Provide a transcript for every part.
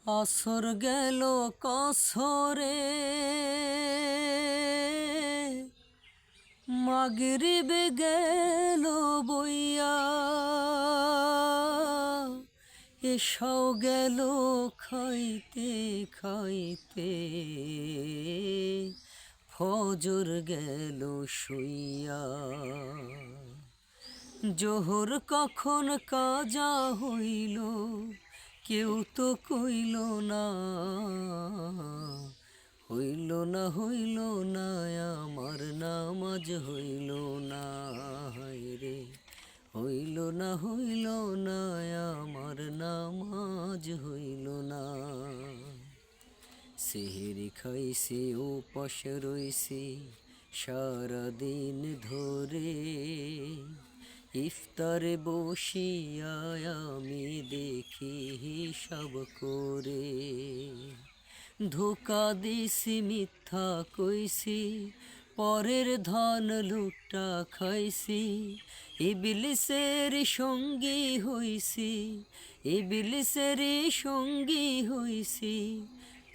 আসর গেল কসরে মাগরিব গেল বইয়া এসও গেল খাইতে খাইতে ফজর গেল শুইয়া জোহর কখন কাজা হইল কেউ তো কইল না হইল না হইল না আমার নামাজ হইল না রে হইল না আমার নামাজ হইল না সেহরি খাইছি উপাস রইছি সারাদিন ধরে ইফতারে বসিয়া আমি দেখি হিসাব করে ধোকা দিছি মিথ্যা কইছি পরের ধন লুটা খাইছি ইবলিসের সঙ্গী হইছি ইবলিসের সঙ্গী হইছি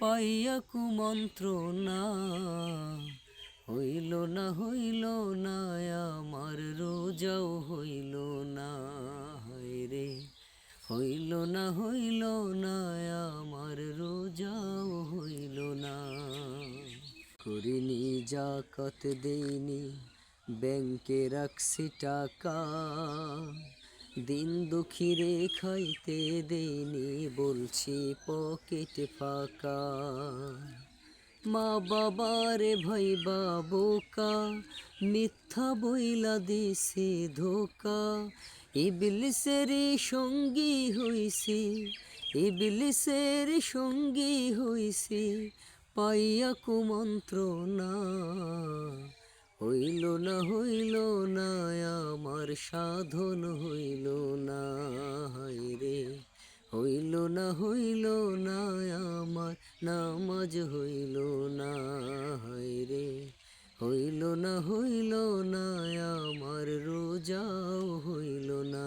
পাইয়া কুমন্ত্রণা হইল না আমার রোজাও হইল না রে হইল না আমার রোজাও হইল না করিনি জাকাত দেইনি ব্যাংকে রাখছি টাকা দিন দুঃখীরে খাইতে দেইনি বলছি পকেট ফাঁকা মা বাবারে ভাইবা বোকা মিথ্যা বইলা দিছি ধোকা ইবলিসের সঙ্গী হইছি ইবলিসের সঙ্গী হইছি পাইয়া কুমন্ত্রণা হইল না আমার সাধন হইল না রে হইল না আমার নামাজ হইল না রে হইল না আমার রোজাও হইল না।